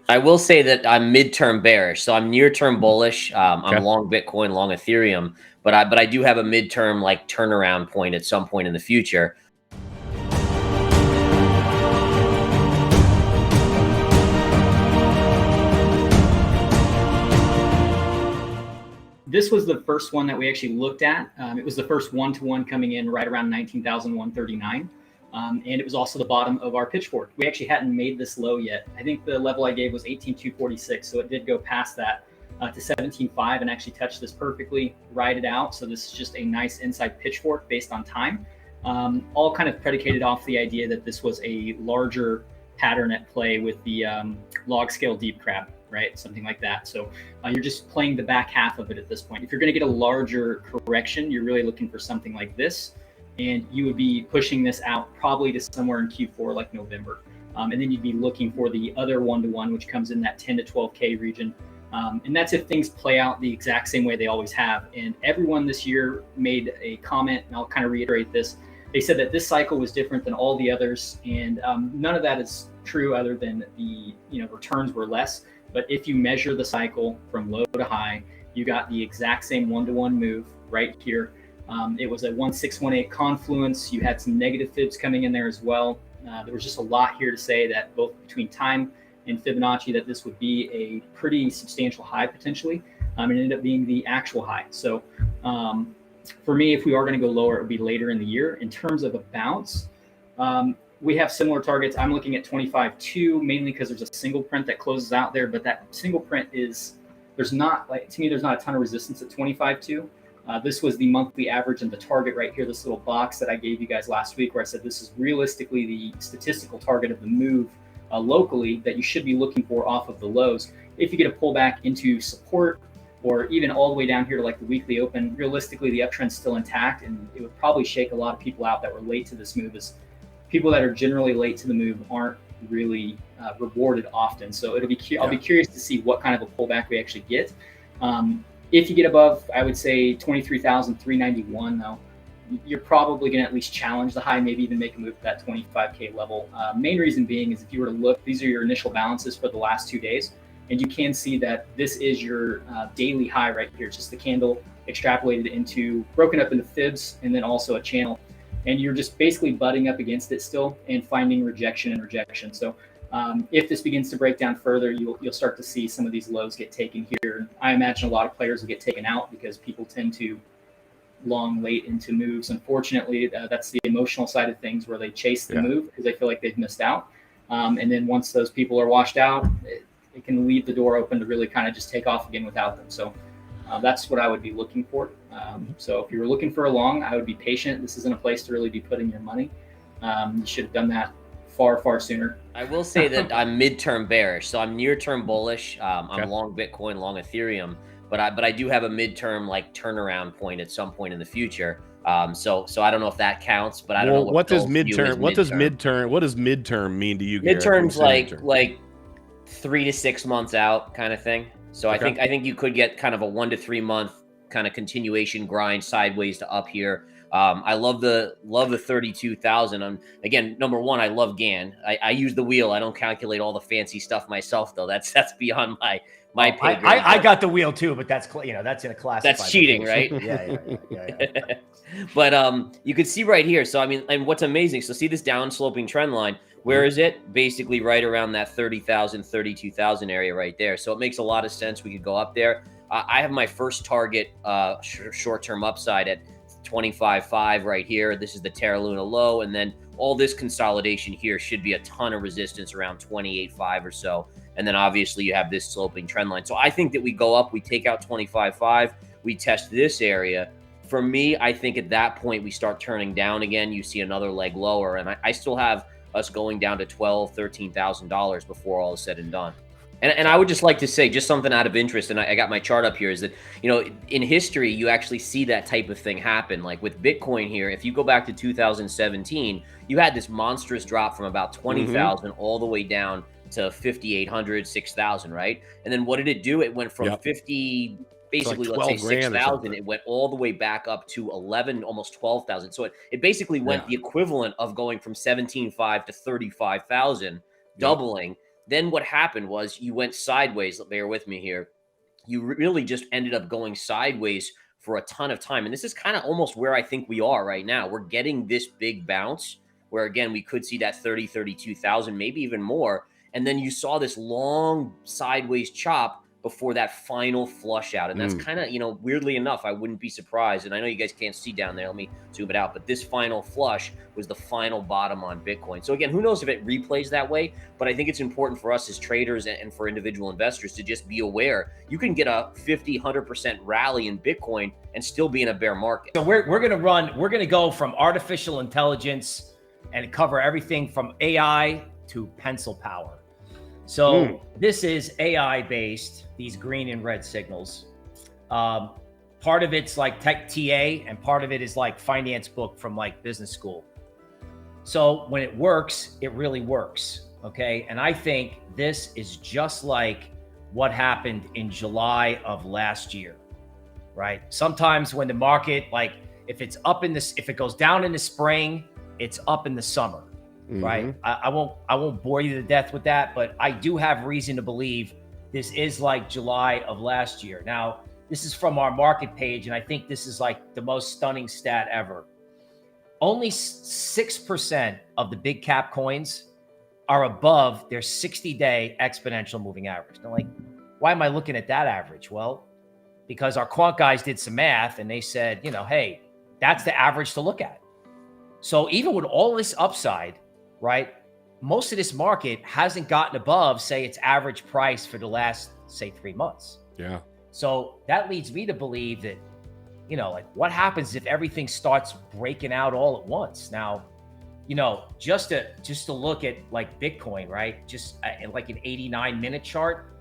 I will say that I'm midterm bearish, so I'm near-term bullish. I'm Okay. long Bitcoin, long Ethereum, but I do have a midterm like turnaround point at some point in the future. This was the first one that we actually looked at. It was the first one-to-one coming in right around 19,139. And it was also the bottom of our pitchfork. We actually hadn't made this low yet. I think the level I gave was 18,246. So it did go past that to 17.5 and actually touched this perfectly, ride it out. So this is just a nice inside pitchfork based on time. All kind of predicated off the idea that this was a larger pattern at play with the log scale deep crab, right? Something like that. So you're just playing the back half of it at this point. If you're going to get a larger correction, you're really looking for something like this. And you would be pushing this out probably to somewhere in Q4, like November. And then you'd be looking for the other one-to-one, which comes in that 10 to 12K region. And that's if things play out the exact same way they always have. And everyone this year made a comment, and I'll kind of reiterate this. They said that this cycle was different than all the others. And none of that is true other than the returns were less. But if you measure the cycle from low to high, you got the exact same one-to-one move right here. It was a 1618 confluence. You had some negative fibs coming in there as well. There was just a lot here to say that both between time and Fibonacci that this would be a pretty substantial high potentially. It ended up being the actual high. So for me, if we are going to go lower, it would be later in the year. In terms of a bounce, we have similar targets. I'm looking at 25.2 mainly because there's a single print that closes out there, but that single print there's not a ton of resistance at 25.2. This was the monthly average and the target right here, this little box that I gave you guys last week where I said this is realistically the statistical target of the move locally that you should be looking for off of the lows. If you get a pullback into support or even all the way down here to like the weekly open, realistically the uptrend's still intact and it would probably shake a lot of people out that were late to this move, as people that are generally late to the move aren't really rewarded often. So I'll be curious to see what kind of a pullback we actually get. If you get above, I would say 23,391 though, you're probably going to at least challenge the high, maybe even make a move to that 25K level. Main reason being is if you were to look, these are your initial balances for the last 2 days. And you can see that this is your daily high right here. It's just the candle extrapolated into, broken up into fibs, and then also a channel. And you're just basically butting up against it still and finding rejection and rejection. So if this begins to break down further, you'll start to see some of these lows get taken here. I imagine a lot of players will get taken out because people tend to long late into moves. Unfortunately, that's the emotional side of things where they chase the move because they feel like they've missed out. And then once those people are washed out, it can leave the door open to really kind of just take off again without them. So that's what I would be looking for. So if you were looking for a long, I would be patient. This isn't a place to really be putting your money. You should have done that far sooner. I will say that I'm midterm bearish, so I'm near-term bullish. I'm long Bitcoin, long Ethereum, but I do have a midterm like turnaround point at some point in the future. So I don't know if that counts, but I don't know what does midterm. What does midterm mean to you, Gareth? Midterm's like 3 to 6 months out kind of thing. So I think you could get kind of a 1 to 3 month kind of continuation grind sideways to up here. I love the 32,000. Again, number one, I love GAN. I use the wheel. I don't calculate all the fancy stuff myself though. That's beyond my pay grade. I got the wheel too, but that's in a class. That's cheating, right? Yeah. But you could see right here. So I mean, and what's amazing. So see this down sloping trend line. Where is it? Basically right around that 30,000, 32,000 area right there. So it makes a lot of sense. We could go up there. I have my first target short-term upside at 25.5 right here. This is the Terra Luna low, and then all this consolidation here should be a ton of resistance around 28.5 or so. And then obviously you have this sloping trend line. So I think that we go up, we take out 25.5, we test this area. For me, I think at that point we start turning down again. You see another leg lower, and I still have us going down to $12,000, $13,000 before all is said and done. And I would just like to say just something out of interest, and I got my chart up here, is that, in history, you actually see that type of thing happen. Like with Bitcoin here, if you go back to 2017, you had this monstrous drop from about 20,000 all the way down to 5,800, 6,000, right? And then what did it do? It went from 50, basically, like let's say 6,000. It went all the way back up to 11, almost 12,000. So it basically went the equivalent of going from 17.5 to 35,000, doubling. Then what happened was you went sideways. Bear with me here. You really just ended up going sideways for a ton of time. And this is kind of almost where I think we are right now. We're getting this big bounce where, again, we could see that 30, 32,000, maybe even more. And then you saw this long sideways chop before that final flush out. And that's kind of, weirdly enough, I wouldn't be surprised. And I know you guys can't see down there. Let me zoom it out. But this final flush was the final bottom on Bitcoin. So again, who knows if it replays that way? But I think it's important for us as traders and for individual investors to just be aware. You can get a 50, 100% rally in Bitcoin and still be in a bear market. So we're going to go from artificial intelligence and cover everything from AI to pencil power. So this is AI based, these green and red signals. Part of it's like tech TA and part of it is like finance book from like business school. So when it works, it really works. Okay. And I think this is just like what happened in July of last year, right? Sometimes when the market, like if it's up in this, if it goes down in the spring, it's up in the summer. Right. I won't bore you to death with that, but I do have reason to believe this is like July of last year. Now, this is from our market page, and I think this is like the most stunning stat ever. Only 6% of the big cap coins are above their 60-day exponential moving average. Now, like, why am I looking at that average? Well, because our quant guys did some math and they said, hey, that's the average to look at. So even with all this upside, right, most of this market hasn't gotten above, say, its average price for the last, say, 3 months. Yeah. So that leads me to believe that, like what happens if everything starts breaking out all at once? Now, just to look at like Bitcoin, right? Just like an 89-minute chart.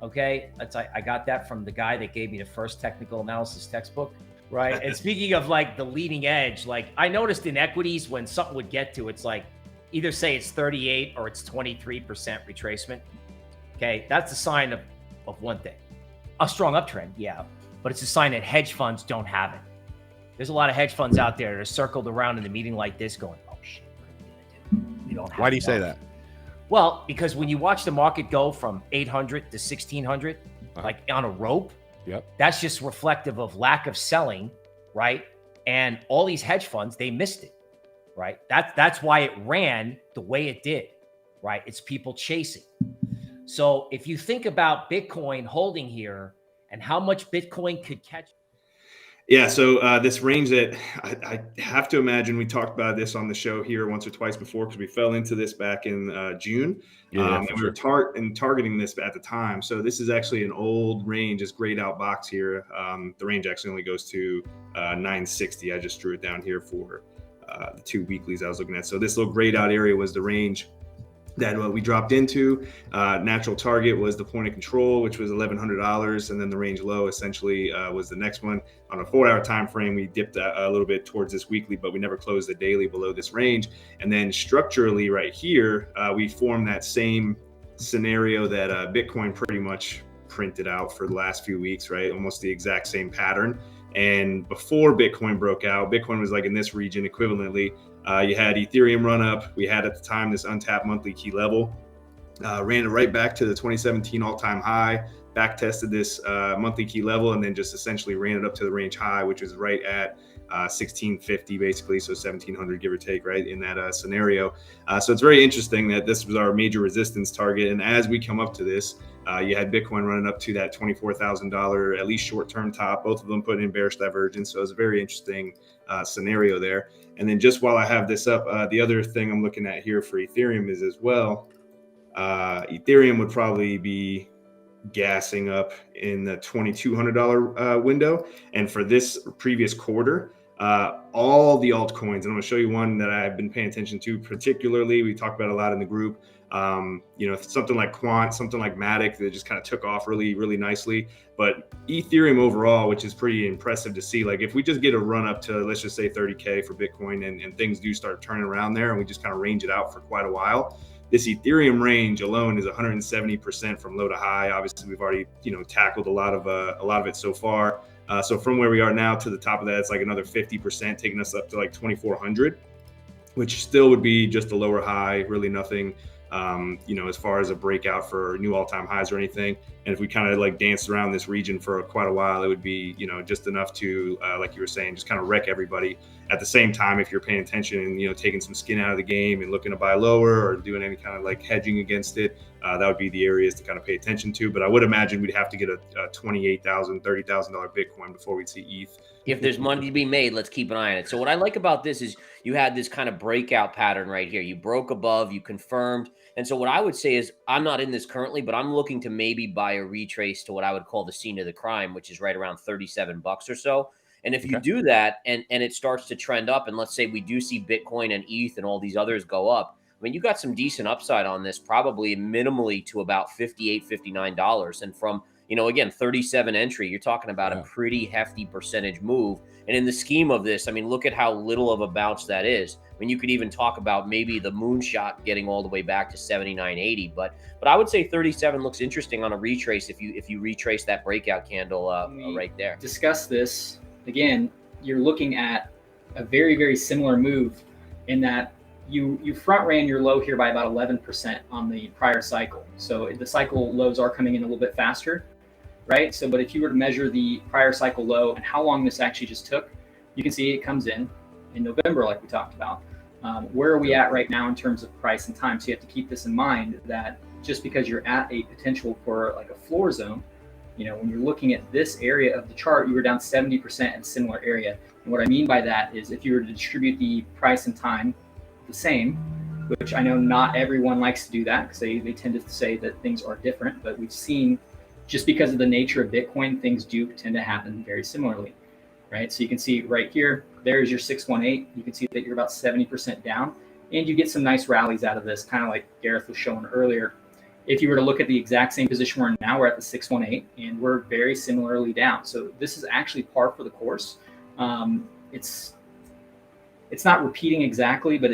Okay. I got that from the guy that gave me the first technical analysis textbook. Right. And speaking of like the leading edge, like I noticed in equities when something would get to, it's like, either say it's 38 or it's 23% retracement. Okay, that's a sign of one thing. A strong uptrend, yeah, but it's a sign that hedge funds don't have it. There's a lot of hedge funds out there that are circled around in a meeting like this going, oh shit, what are we gonna do? We don't have Why do you say that? Well, because when you watch the market go from 800 to 1600, like on a rope, that's just reflective of lack of selling, right? And all these hedge funds, they missed it. Right. That's why it ran the way it did. Right. It's people chasing. So if you think about Bitcoin holding here and how much Bitcoin could catch. Yeah. So this range that I have to imagine we talked about this on the show here once or twice before because we fell into this back in June. And we were targeting this at the time. So this is actually an old range, this grayed out box here. The range actually only goes to 960. I just drew it down here for the 2 weeklies I was looking at. So this little grayed out area was the range that we dropped into. Natural target was the point of control, which was $1,100. And then the range low essentially was the next one. On a 4-hour time frame, we dipped a little bit towards this weekly, but we never closed the daily below this range. And then structurally right here, we formed that same scenario that Bitcoin pretty much printed out for the last few weeks, right? Almost the exact same pattern. And before Bitcoin broke out, Bitcoin was like in this region equivalently. You had Ethereum run up. We had at the time this untapped monthly key level, ran it right back to the 2017 all-time high, back tested this monthly key level, and then just essentially ran it up to the range high, which is right at 1650 basically, so 1700 give or take, right, in that scenario. So it's very interesting that this was our major resistance target. And as we come up to this, you had Bitcoin running up to that $24,000 at least short-term top, both of them put in bearish divergence. So it was a very interesting scenario there. And then just while I have this up, the other thing I'm looking at here for Ethereum is as well, Ethereum would probably be gassing up in the $2,200 window. And for this previous quarter, all the altcoins, and I'm going to show you one that I've been paying attention to particularly. We talked about a lot in the group. Something like Quant, something like Matic that just kind of took off really, really nicely. But Ethereum overall, which is pretty impressive to see, like if we just get a run up to, let's just say 30K for Bitcoin and things do start turning around there and we just kind of range it out for quite a while, this Ethereum range alone is 170% from low to high. Obviously, we've already, tackled a lot of it so far. So from where we are now to the top of that, it's like another 50%, taking us up to like 2,400, which still would be just a lower high, really nothing as far as a breakout for new all-time highs or anything. And if we kind of like danced around this region for quite a while, it would be, just enough to, like you were saying, just kind of wreck everybody. At the same time, if you're paying attention and, taking some skin out of the game and looking to buy lower or doing any kind of like hedging against it, that would be the areas to kind of pay attention to. But I would imagine we'd have to get a $28,000, $30,000 Bitcoin before we'd see ETH. If there's money to be made, let's keep an eye on it. So what I like about this is you had this kind of breakout pattern right here. You broke above, you confirmed. And so what I would say is I'm not in this currently, but I'm looking to maybe buy a retrace to what I would call the scene of the crime, which is right around 37 bucks or so. And if you do that and it starts to trend up, and let's say we do see Bitcoin and ETH and all these others go up, I mean, you got some decent upside on this, probably minimally to about $58, $59. And from, again, 37 entry, you're talking about a pretty hefty percentage move. And in the scheme of this, I mean, look at how little of a bounce that is. I mean, you could even talk about maybe the moonshot getting all the way back to 79, 80. But I would say 37 looks interesting on a retrace if you retrace that breakout candle right there. Discuss this. Again, you're looking at a very, very similar move in that you front ran your low here by about 11% on the prior cycle. So the cycle lows are coming in a little bit faster, right? So, but if you were to measure the prior cycle low and how long this actually just took, you can see it comes in November, like we talked about. Where are we at right now in terms of price and time? So you have to keep this in mind that just because you're at a potential for like a floor zone, when you're looking at this area of the chart, you were down 70% in a similar area. And what I mean by that is if you were to distribute the price and time the same, which I know not everyone likes to do that because they tend to say that things are different, but we've seen just because of the nature of Bitcoin, things do tend to happen very similarly, right? So you can see right here, there's your 618. You can see that you're about 70% down and you get some nice rallies out of this, kind of like Gareth was showing earlier. If you were to look at the exact same position we're in now, we're at the 618 and we're very similarly down. So this is actually par for the course. It's not repeating exactly, but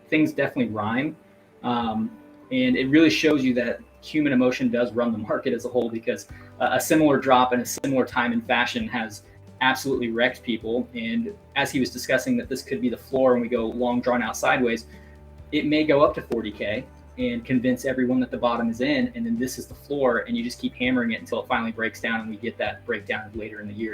things definitely rhyme. And it really shows you that human emotion does run the market as a whole, because a similar drop in a similar time and fashion has absolutely wrecked people. And as he was discussing that this could be the floor and we go long drawn out sideways, it may go up to 40K and convince everyone that the bottom is in, and then this is the floor, and you just keep hammering it until it finally breaks down and we get that breakdown later in the year,